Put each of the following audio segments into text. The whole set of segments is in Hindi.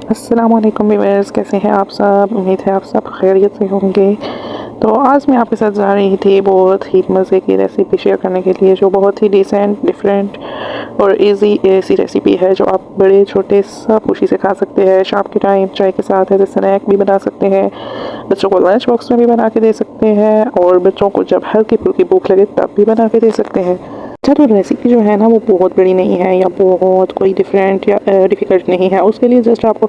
अस्सलाम वालेकुम व्यूअर्स, कैसे हैं आप सब। उम्मीद है आप सब खैरियत से होंगे। तो आज मैं आपके साथ जा रही थी बहुत ही मज़े की रेसिपी शेयर करने के लिए, जो बहुत ही डिसेंट, डिफरेंट और इजी ऐसी रेसिपी है जो आप बड़े छोटे सब खुशी से खा सकते हैं। शाम के टाइम चाय के साथ एज ए स्नैक भी बना सकते हैं, बच्चों को लंच बॉक्स में भी बना के दे सकते हैं, और बच्चों को जब हल्की फुल्की भूख लगे तब भी बना के दे सकते हैं। अच्छा, तो रेसिपी जो है ना वो बहुत बड़ी नहीं है या बहुत कोई डिफरेंट या डिफ़िकल्ट नहीं है। उसके लिए जस्ट आपको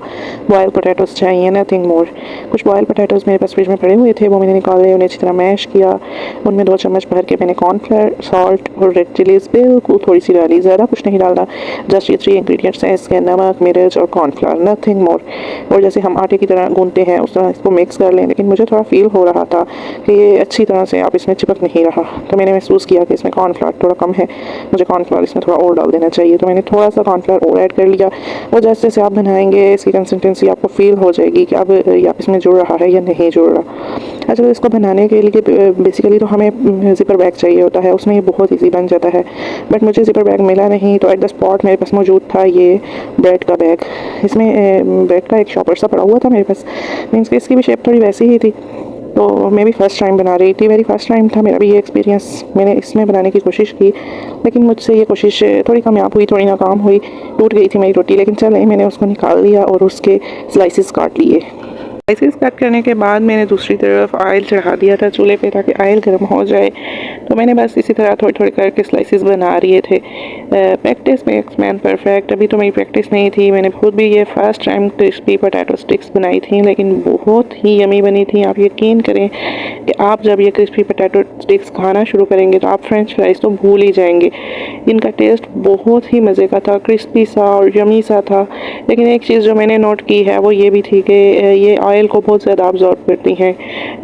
बॉयल पोटैटोज़ चाहिए, नथिंग मोर। कुछ बॉयल पोटैटोज़ मेरे पास फ्रिज में पड़े हुए थे, वो मैंने निकाले, उन्हें अच्छी तरह मैश किया। उनमें 2 चम्मच भर के मैंने कॉर्नफ्लोर, सॉल्ट और रेड चिलीज़ बिल्कुल थोड़ी सी डाली, ज़्यादा कुछ नहीं डालना। जस्ट ये 3 इंग्रेडिएंट्स हैं इसके, नमक, मिर्च और कॉर्नफ्लोर, नथिंग मोर। और जैसे हम आटे की तरह गूंथते हैं उस तरह इसको मिक्स कर लें। लेकिन मुझे थोड़ा फील हो रहा था कि ये अच्छी तरह से आप इसमें चिपक नहीं रहा, तो मैंने महसूस किया कि इसमें कॉर्नफ्लोर थोड़ा कम है, मुझे कॉर्नफ्लोर इसमें थोड़ा और डाल देना चाहिए। तो मैंने थोड़ा सा कॉर्नफ्लोर और ऐड कर लिया। और जैसे जैसे आप बनाएंगे इसकी कंसिस्टेंसी आपको फील हो जाएगी कि अब ये इसमें जुड़ रहा है या नहीं जुड़ रहा। अच्छा, तो इसको बनाने के लिए बेसिकली तो हमें ज़िपर बैग चाहिए होता है, उसमें ये बहुत ईजी बन जाता है। बट मुझे ज़िपर बैग मिला नहीं, तो एट द स्पॉट मेरे पास मौजूद था ये ब्रेड का बैग। इसमें ब्रेड का एक शॉपर सा पड़ा हुआ था मेरे पास, मीन्स कि इसकी भी शेप थोड़ी वैसी ही थी। तो मैं भी फ़र्स्ट टाइम बना रही थी, मेरी फ़र्स्ट टाइम था मेरा भी ये एक्सपीरियंस। मैंने इसमें बनाने की कोशिश की, लेकिन मुझसे ये कोशिश थोड़ी कामयाब हुई, थोड़ी नाकाम हुई। टूट गई थी मेरी रोटी, लेकिन चले मैंने उसको निकाल लिया और उसके स्लाइसेस काट लिए। स्लाइसेस कट करने के बाद मैंने दूसरी तरफ ऑयल चढ़ा दिया था चूल्हे पे, ताकि ऑयल गर्म हो जाए। तो मैंने बस इसी तरह थोड़ी थोड़ी करके स्लाइसेस बना रहे थे। Practice makes man perfect. अभी तो मेरी प्रैक्टिस नहीं थी, मैंने खुद भी ये first time crispy potato sticks बनाई थी, लेकिन बहुत ही यमी बनी थी। आप यकीन करें कि आप जब ये क्रिस्पी पोटैटो स्टिक्स खाना शुरू करेंगे तो आप फ्रेंच फ्राइज़ तो भूल ही जाएंगे। इनका टेस्ट बहुत ही मज़े का था, क्रिस्पी सा और यमी सा था। लेकिन एक चीज़ जो मैंने नोट की है वो ये भी थी कि ये ऑयल को बहुत ज़्यादा ऑब्जॉर्ब करती हैं।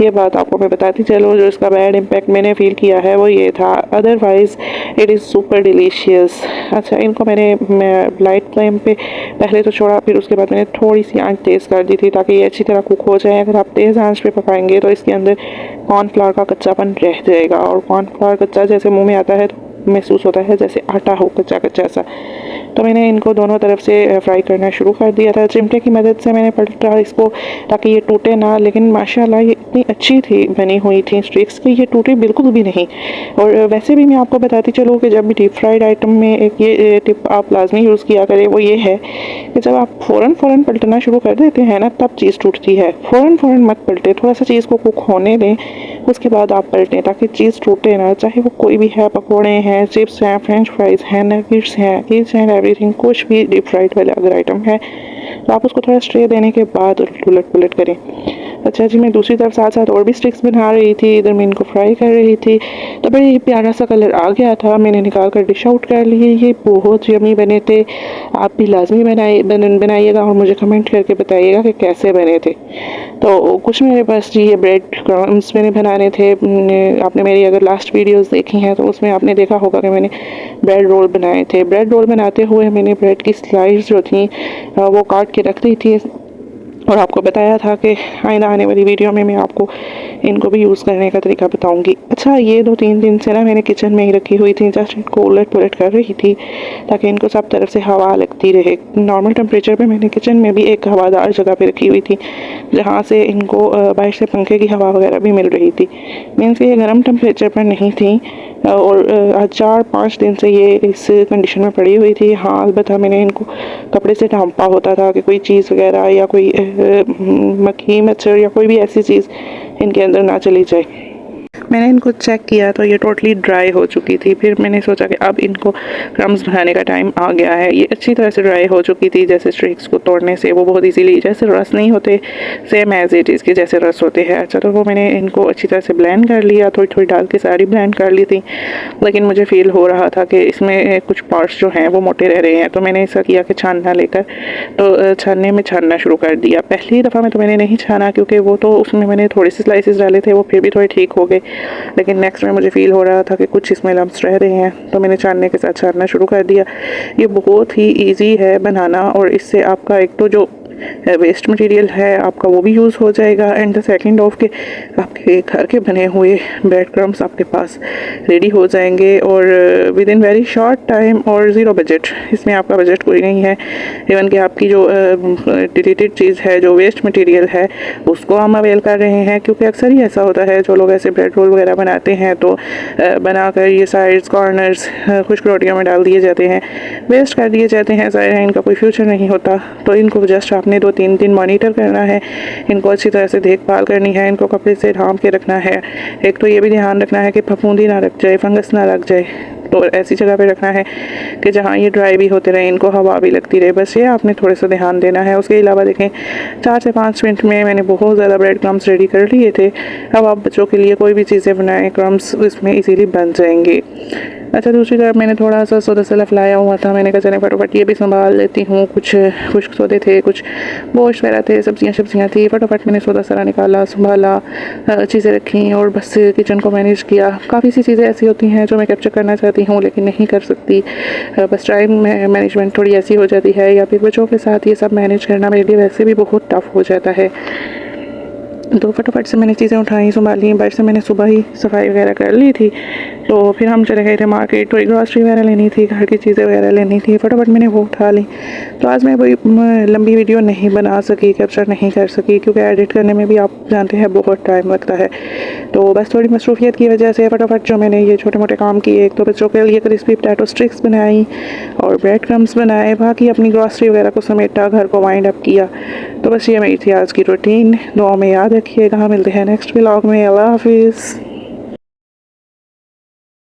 ये बात आपको मैं बताती चलूँ, जो इसका बैड इम्पैक्ट मैंने फ़ील किया है वो ये था। Otherwise it is super delicious. अच्छा, इनको मैं लाइट फ्लेम पे पहले तो छोड़ा, फिर उसके बाद मैंने थोड़ी सी आंच तेज़ कर दी थी ताकि ये अच्छी तरह कुक हो जाए। अगर आप तेज़ आंच पे पकाएंगे तो इसके अंदर कॉर्नफ्लावर का कच्चापन रह जाएगा, और कॉर्नफ्लावर कच्चा जैसे मुँह में आता है तो महसूस होता है जैसे आटा हो कच्चा कच्चा सा। तो मैंने इनको दोनों तरफ से फ्राई करना शुरू कर दिया था। चिमटे की मदद से मैंने पलटा इसको ताकि ये टूटे ना, लेकिन माशाल्लाह ये इतनी अच्छी थी बनी हुई थी स्टिक्स की, ये टूटे बिल्कुल भी नहीं। और वैसे भी मैं आपको बताती चलूँ कि जब भी डीप फ्राइड आइटम में एक ये टिप आप लाजमी यूज़ किया करें, वो ये है कि जब आप फ़ौरन पलटना शुरू कर देते हैं ना, तब चीज़ टूटती है। फ़ौरन मत पलटे, थोड़ा सा चीज़ को कुक होने दें, उसके बाद आप पलटें ताकि चीज़ टूटे ना। चाहे वो कोई भी है, पकौड़े हैं, चिप्स हैं, फ्रेंच फ्राइज़ हैं, नगेट्स हैं, ईच एंड एवरीथिंग, कुछ भी डीप फ्राइड वाला अगर आइटम है तो आप उसको थोड़ा स्ट्रे देने के बाद उलट पुलट करें। अच्छा जी, मैं दूसरी तरफ साथ साथ और भी स्टिक्स बना रही थी, इधर मैं इनको फ्राई कर रही थी। तो बड़े प्यारा सा कलर आ गया था, मैंने निकाल कर डिश आउट कर लिए। ये बहुत यमी बने थे। आप भी लाजमी बनाइएगा और मुझे कमेंट करके बताइएगा कि कैसे बने थे। तो कुछ मेरे पास जी ये ब्रेड क्रम्स मैंने बनाने थे। आपने मेरी अगर लास्ट वीडियोस देखी हैं तो उसमें आपने देखा होगा कि मैंने ब्रेड रोल बनाए थे। ब्रेड रोल बनाते हुए मैंने ब्रेड की स्लाइस जो थी वो काट के रख दी थी, और आपको बताया था कि आइंदा आने वाली वीडियो में मैं आपको इनको भी यूज़ करने का तरीका बताऊंगी। अच्छा, ये 2-3 दिन से ना मैंने किचन में ही रखी हुई थी, जस्ट इनको उलट पुलट कर रही थी ताकि इनको सब तरफ से हवा लगती रहे। नॉर्मल टेम्परेचर पे मैंने किचन में भी एक हवादार जगह पे रखी हुई थी, जहाँ से इनको बाहर से पंखे की हवा वगैरह भी मिल रही थी। मीन्स ये गर्म टेम्परेचर पर नहीं थी, और 4-5 दिन से ये इस कंडीशन में पड़ी हुई थी। हाँ, अलबत्ता मैंने इनको कपड़े से ढांपा होता था कि कोई चीज़ वगैरह या कोई मक्खी मच्छर या कोई भी ऐसी चीज़ इनके अंदर ना चली जाए। मैंने इनको चेक किया तो ये टोटली ड्राई हो चुकी थी। फिर मैंने सोचा कि अब इनको क्रम्स बनाने का टाइम आ गया है। ये अच्छी तरह से ड्राई हो चुकी थी, जैसे स्ट्रिक्स को तोड़ने से वो बहुत इजीली, जैसे रस नहीं होते, सेम एज इट इज़ के जैसे रस होते हैं। अच्छा, तो वो मैंने इनको अच्छी तरह से ब्लेंड कर लिया, थोड़ी थोड़ी डाल के सारी ब्लेंड कर ली थी। लेकिन मुझे फील हो रहा था कि इसमें कुछ पार्ट्स जो हैं वो मोटे रह रहे हैं, तो मैंने ऐसा किया कि छानना लेकर तो छानने में छानना शुरू कर दिया। पहली दफ़ा में तो मैंने नहीं छाना, क्योंकि वो तो उसमें मैंने थोड़े से स्लाइसेस डाले थे, वो फिर भी थोड़े ठीक हो गए। लेकिन नेक्स्ट में मुझे फ़ील हो रहा था कि कुछ इसमें लम्स रह रहे हैं, तो मैंने छानने के साथ छानना शुरू कर दिया। ये बहुत ही इजी है बनाना, और इससे आपका एक तो जो वेस्ट मटेरियल है आपका वो भी यूज़ हो जाएगा। एंड द सेकंड ऑफ के आपके घर के बने हुए ब्रेड क्रम्स आपके पास रेडी हो जाएंगे और with in very short time और ज़ीरो बजट। इसमें आपका बजट कोई नहीं है। इवन कि आपकी जो डिलीटेड चीज़ है, जो वेस्ट मटेरियल है, उसको हम अवेल कर रहे हैं, क्योंकि अक्सर ही ऐसा होता है जो लोग ऐसे ब्रेड रोल वगैरह बनाते हैं तो बनाकर ये साइड्स कॉर्नर्स खुश्क रोटियों में डाल दिए जाते हैं, वेस्ट कर दिए जाते हैं। ज़ाहिर है इनका कोई फ्यूचर नहीं होता। तो इनको जस्ट आपने 2-3 दिन मॉनिटर करना है, इनको अच्छी तरह से देखभाल करनी है, इनको कपड़े से ढांप के रखना है। एक तो ये भी ध्यान रखना है कि फफूंदी ना लग जाए, फंगस ना लग जाए, तो ऐसी जगह पे रखना है कि जहाँ ये ड्राई भी होते रहे, इनको हवा भी लगती रहे। बस ये आपने थोड़े सा ध्यान देना है। उसके अलावा देखें 4 से 5 मिनट में मैंने बहुत ज़्यादा ब्रेड क्रम्स रेडी कर लिए थे। अब आप बच्चों के लिए कोई भी चीज़ें बनाएं, क्रम्स इसमें इजीली बन जाएंगे। अच्छा, दूसरी तरफ मैंने थोड़ा सा सौदा सलफ लाया हुआ था, मैंने कहा चले फटाफट ये भी संभाल लेती हूँ। कुछ खुश्क सौदे थे, कुछ गोश्त वगैरह थे, सब्जियाँ थी। फटाफट मैंने सौदा सारा निकाला, संभाला, चीज़ें रखी और बस किचन को मैनेज किया। काफ़ी सी चीज़ें ऐसी होती हैं जो मैं कैप्चर करना चाहती हूँ लेकिन नहीं कर सकती। बस टाइम मैनेजमेंट थोड़ी ऐसी हो जाती है, या फिर बच्चों के साथ ये सब मैनेज करना मेरे लिए वैसे भी बहुत टफ हो जाता है। तो फटाफट से मैंने चीज़ें उठाई, संभाली। बट से मैंने सुबह ही सफाई वगैरह कर ली थी, तो फिर हम चले गए थे मार्केट। थोड़ी ग्रॉसरी वगैरह लेनी थी, घर की चीज़ें वगैरह लेनी थी, फटाफट मैंने वो उठा ली। तो आज मैं कोई लंबी वीडियो नहीं बना सकी, कैप्चर नहीं कर सकी, क्योंकि एडिट करने में भी आप जानते हैं बहुत टाइम लगता है। तो बस थोड़ी मसरूफियत की वजह से फटाफट जो मैंने ये छोटे मोटे काम किए, एक तो बच्चों के लिए क्रिस्पी पोटैटो स्टिक्स बनाई और ब्रेड क्रम्स बनाए, बाकी अपनी ग्रॉसरी वगैरह को समेटा, घर को वाइंड अप किया। तो बस ये मेरी थी आज की रूटीन। दुआ में याद रखिएगा। मिलते हैं नेक्स्ट व्लॉग में। अल्लाह हाफिज़।